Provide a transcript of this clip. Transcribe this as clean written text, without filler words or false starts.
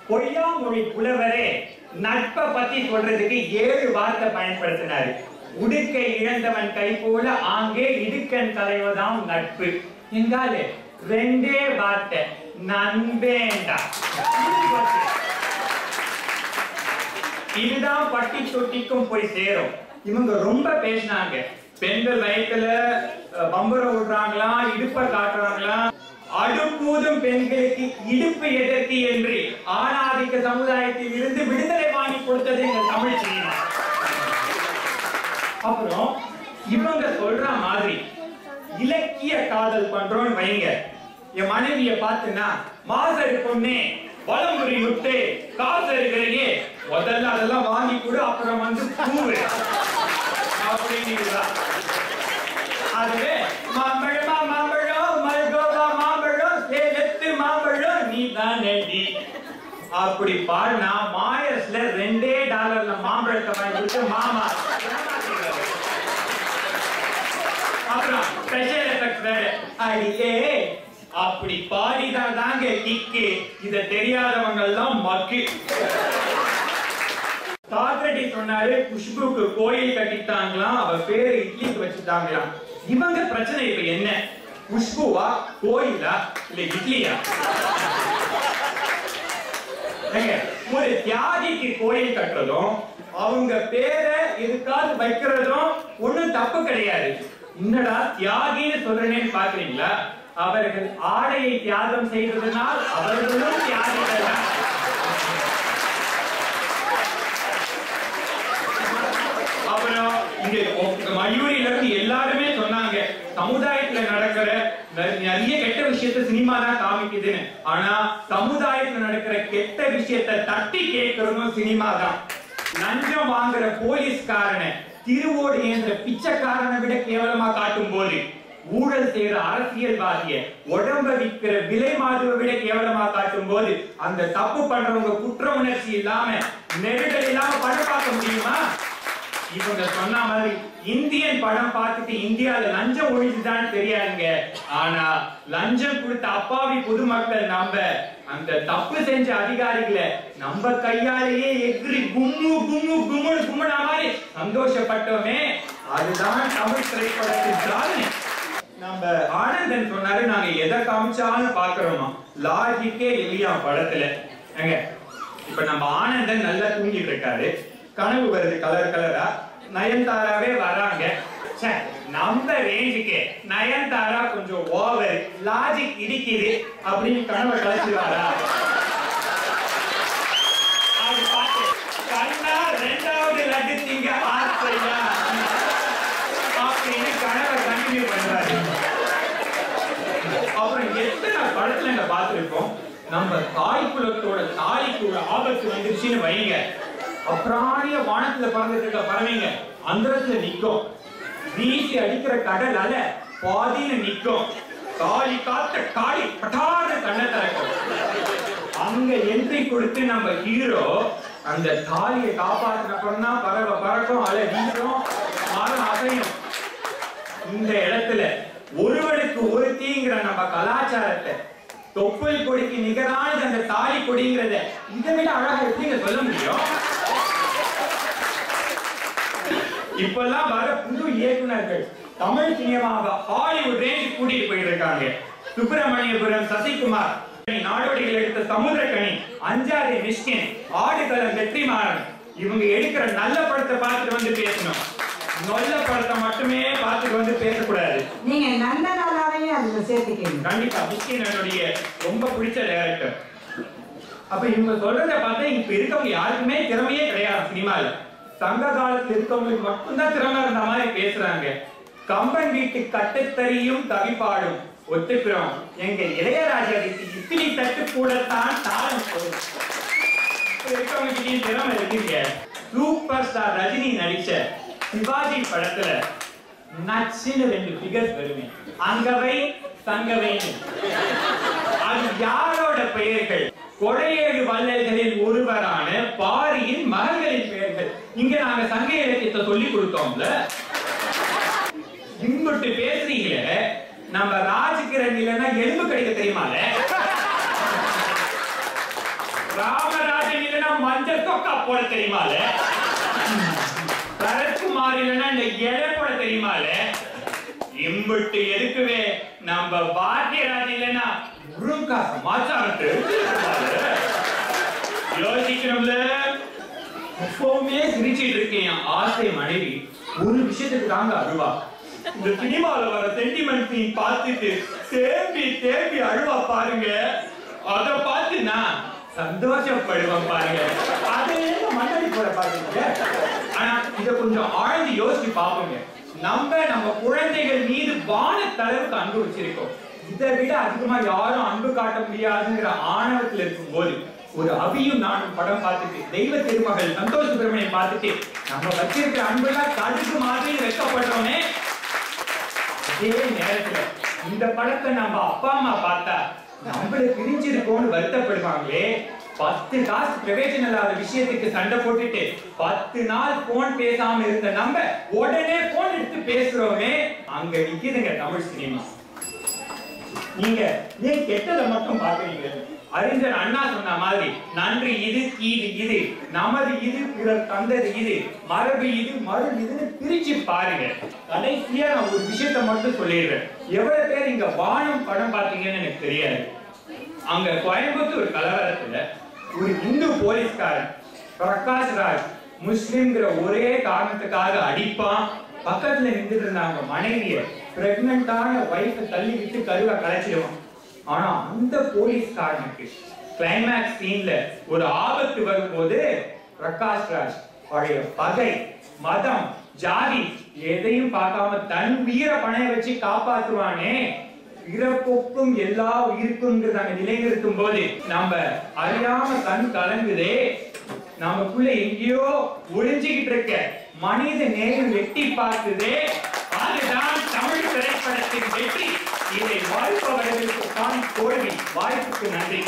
பொய்யாமொழி புலவரே நட்பை பத்தி சொல்றதுக்கு 7 வார்த்தை பயன்படுத்தினாரு. உடுக்கை இழந்தவன் கை போல ஆங்கே இடுக்கன் தலைவதாம் நட்பு. எங்காலே 2 வார்த்தை, நண்பேண்டா. இதுதான் பட்டி தொட்டிக்கும் போய் சேரும். இவங்க ரொம்ப பேசினாங்க. பெண்கள் வயத்துல பம்பரம் விடுறாங்களா, இடுப்பை காட்டுறாங்களா, அடுப்பூதும் பெண்களுக்கு இடுப்பு எதற்கு என்று ஆணாதிக்க சமுதாயத்தில் இருந்து விடுதலை வாங்கி கொடுத்தது இந்த தமிழ் சினிமா. அப்புறம் இவங்க சொல்ற மாதிரி இலக்கிய காதல் பண்றோம்னு வைங்க. என் மனைவிய பார்த்துன்னா மாசரு பொண்ணே, வளம்புரி முட்டே, காசு இருக்கிறீங்க, முதல்ல அதெல்லாம் வாங்கி கொடு, அப்புறம் வந்து பூவு அப்படின்னு. அதுவே மாம்பழமா மாம்பழம், மல்கோவா மாம்பழம், சேலத்து மாம்பழம், நீ தானடி அப்படி பாருனா மாயஸ்ல $2 மாம்பழத்தை வாங்கி கொடுத்து மாமா. அப்புறம் ஸ்பெஷல் எஃபெக்ட் வேற அடியே அப்படி பாடிதான் தாங்க கிக்கு. இத தெரியாதவங்க எல்லாம் மக்கி. சாக்ரட்டிஸ் சொன்னாரு குஷ்புக்கு கோயில் கட்டிட்டாங்களாம், அவ பேரு இட்லிக்கு வச்சுட்டாங்களாம். இவங்க பிரச்சனை இப்ப என்ன? குஷ்புவா, கோயிலா, இல்ல இட்லியா? ஒரு தியாகிக்கு கோயில் கட்டுறதும் அவங்க பேரை எதுக்காவது வைக்கிறதும் ஒண்ணும் தப்பு கிடையாது. என்னடா தியாகின்னு சொல்றேன்னு பாக்குறீங்களா? அவர்கள் ஆடையை தியாகம் செய்ததனால் அவர்களும் தியாகிகள். அப்புறம் இங்க மயூரில இருந்து எல்லாருமே சொன்னாங்க, சமுதாயத்துல நடக்கிற நிறைய கெட்ட விஷயத்த சினிமா தான் காமிக்குதுன்னு. ஆனா சமுதாயத்துல நடக்கிற கெட்ட விஷயத்தை தட்டி கேட்கறதும் சினிமா தான். லஞ்சம் வாங்குற போலீஸ்காரனை திருவோடு என்ற பிச்சைக்காரனை விட கேவலமா காட்டும் போது, ஊழல் செய்யற அரசியல்வாதிய உடம்ப விற்கிற விலை மாதுவை விட கேவலமா காட்டும் போது, அந்த தப்பு பண்றவங்க குற்ற உணர்ச்சி இல்லாம நெருடல் இல்லாம படம் பார்க்க முடியுமா? இவங்க சொன்ன மாதிரி இந்தியன் படம் பார்த்துட்டு இந்தியால லஞ்சம் ஒழிஞ்சுதான் தெரியாதுங்க. ஆனா லஞ்சம் கொடுத்த அப்பாவி பொதுமக்கள் நம்ப அந்த தப்பு செஞ்ச அதிகாரிகளை நம்ம கையாலேயே எகிரி கும்மு கும்மு கும்முனு கும்முனா மாதிரி சந்தோஷப்பட்டோமே, அதுதான் தமிழ் திரைப்படத்தின் சாதனை. நம்ம ஆனந்தன் சொன்னாரு, நாங்க எதை காமிச்சாலும் பாக்குறோமா, லாஜிக்கே இல்லையா படத்துல. இப்ப நம்ம ஆனந்தன் நல்லா தூங்கிட்டு இருக்காரு, கனவு வருது கலர் கலரா, நயன்தாராவே வராங்க. நம்ம ரேஞ்சுக்கு நயன்தாரா கொஞ்சம் ஓவர், லாஜிக் இடிக்குது அப்படின்னு கனவை கலைச்சுவாரா? அது பார்த்து கண்ணா 2வது லட்டு திங்க ஆசையா அப்படின்னு கனவை கண்டினியூ பண்றாரு. அப்புறம் எத்தனை படத்துல நம்ம பார்த்திருக்கோம், நம்ம தாய் குலத்தோட தாய்க்கு ஆபத்து வந்துருச்சுன்னு வைங்க, அப்ராணிய வானத்துல பறந்துட்டு இருக்க பறவைங்க அந்தரத்துல நிக்கும், வீசி அடிக்கிற கடல் அலை பாதியில நிக்கும், காளி காத்த காளி பட்டாத கண்ணை திறக்கும். அங்க என்ட்ரி கொடுத்து நம்ம ஹீரோ அந்த காளியை காப்பாற்றினப்பறம் தான் பறவை பறக்கும், அலை வீசும், மரம் அசையும். இந்த இடத்துல ஒருவனுக்கு ஒருத்திங்கிற நம்ம கலாச்சாரத்தை, தொப்புள் கொடிக்கு நிகரானது அந்த தாலி கொடிங்கிறத இதை விட அழகா எப்படிங்க சொல்ல முடியும்? இப்பெல்லாம் வர புது இயக்குனர்கள் தமிழ் சினிமாவை ஹாலிவுட் ரேஞ்சுக்கு கூட்டிட்டு போயிட்டு இருக்காங்க. சுப்பிரமணியபுரம் சசிகுமார், நாடோடிகள் எடுத்த சமுத்திரக்கனி, அஞ்சாதே மிஷ்கின், ஆடுகளம் வெற்றிமாறன், இவங்க எடுக்கிற நல்ல படத்தை பார்த்துட்டு வந்து பேசணும், நல்ல படத்தை மட்டுமே பார்த்துட்டு வந்து பேசக்கூடாது. நீங்க நந்தனாவே அதுல சேர்த்துக்கீங்க. கண்டிப்பா மிஷ்கின் என்னுடைய ரொம்ப பிடிச்ச டைரக்டர். அப்ப இவங்க சொல்றத பார்த்தா இப்ப இருக்கவங்க யாருக்குமே திறமையே கிடையாது சினிமால. சங்க காலத்துல இருக்கவங்களுக்கு மட்டும்தான் திறமை இருந்த மாதிரி பேசுறாங்க. கம்பன் வீட்டு கட்டுத்தறியும் தவிப்பாடும் ஒத்துக்கிறோம், எங்க இளையராஜாவுக்கு இட்லி தட்டு கூடத்தான் தாளம் போடும். இருக்கவங்க திறமை இருக்குங்க. சூப்பர் ஸ்டார் ரஜினி நடிச்ச சிவாஜி படத்துல நச்சுன்னு 2 ஃபிகர்ஸ் வருமே, அங்கவை தங்கவைன்னு. அது யாரோட பெயர்கள்? கொடையேழு வள்ளல்களில் ஒருவரான பாரியின் மகன்களின் பெயர்கள். இங்க நாங்க சங்க இலக்கியத்தை சொல்லி கொடுத்தோம்ல, இம்புட்டு பேசுறீங்களே, நம்ம ராஜகிரண் இல்லைன்னா எலும்பு கடிக்க தெரியுமால? ராமராஜன் இல்லைன்னா மஞ்சள் தொக்கா போட தெரியுமால, சரத்குமார் இல்லைன்னா இந்த இலை போட தெரியுமால, இம்பிட்டு எதுக்குவே நம்ம பாக்கியராஜ் இல்லைன்னா முருங்கா சமாச்சாரத்தை யோசிக்கணும்ல. எப்பவுமே சிரிச்சிட்டு இருக்கேன் ஆசை மனைவி ஒரு விஷயத்துக்கு தாங்க அழுவா. இந்த சினிமால வர சென்டிமெண்ட் சீன் பார்த்துட்டு தேம்பி தேம்பி அழுவா பாருங்க. அத பார்த்து நான் சந்தோஷப்படுவேன் பாருங்க. அதே மண்ணடி போட பாருங்க. ஆனா இத கொஞ்சம் ஆழ்ந்து யோசிச்சு பாப்போங்க. நம்ம குழந்தைகள் மீது வானத்தளவுக்கு அன்பு வச்சிருக்கோம். இதை விட அதிகமா யாரும் அன்பு காட்ட முடியாதுங்கிற ஆணவத்தில் இருக்கும் போது ஒரு அபியும் நானும் படம் பார்த்துட்டு, தெய்வ திருமகள் சந்தோஷ் சுப்பிரமணியம் பார்த்துட்டு நம்ம வச்சிருக்கிற அன்பெல்லாம் கடுகு மாதிரி வைக்கப்படுறோமே. அதே நேரத்துல இந்த படத்தை நம்ம அப்பா அம்மா பார்த்தா நம்மள பிரிஞ்சிருக்கோம்னு வருத்தப்படுவாங்களே. 10 காசு பிரயோஜனம் இல்லாத விஷயத்துக்கு சண்டை போட்டுட்டு 10 நாள் போன் பேசாம இருந்த நம்ம உடனே போன் எடுத்து பேசுறோமே. அங்க நிக்குதுங்க தமிழ் சினிமா. நீங்க ஏன் கெட்டதை மட்டும் பாக்குறீங்க? அறிஞர் அண்ணா சொன்ன மாதிரி நன்றி இது, தீது இது, நமது இது, பிறர் தந்தது இது, மரபு இது, மருள் இதுன்னு பிரிச்சு பாருங்க. கடைசியா நான் ஒரு விஷயத்த மட்டும் சொல்லிடுறேன். எவ்வளவு பேர் இங்க வானம் படம் பாத்தீங்கன்னு எனக்கு தெரியாது. அங்க கோயம்புத்தூர் கலவரத்துல ஒரு இந்து போலீஸ்காரன் பிரகாஷ் ராஜ் முஸ்லிம்ங்கிற ஒரே காரணத்துக்காக அடிப்பான். பக்கத்துல நின்றுட்டு இருந்தாங்க மனைவிய, பிரெக்னண்டான வைஃபை தள்ளிவிட்டு கருவை கலைச்சிடுவான். ஆனா அந்த போலீஸ்காரனுக்கு கிளைமேக்ஸ் சீன்ல ஒரு ஆபத்து வரும்போது பிரகாஷ் ராஜ் பழைய பகை, மதம், ஜாதி எதையும் பார்க்காம தன் உயிர பணைய வச்சு காப்பாற்றுவானே. பிறப்புக்கும் எல்லா உயிருக்கும் நிலைநிறுத்தும் போது நம்ம அறியாம கண் கலங்குதே. நமக்குள்ள எங்கேயோ ஒளிஞ்சுகிட்டு இருக்க மனித நேயம் வெட்டி பார்க்குதே. அதுதான் தமிழ் திரைப்படத்தின் வெற்றி. இதை வாழ்பவர்களுக்கு தான் தோல்வி. வாய்ப்புக்கு நன்றி.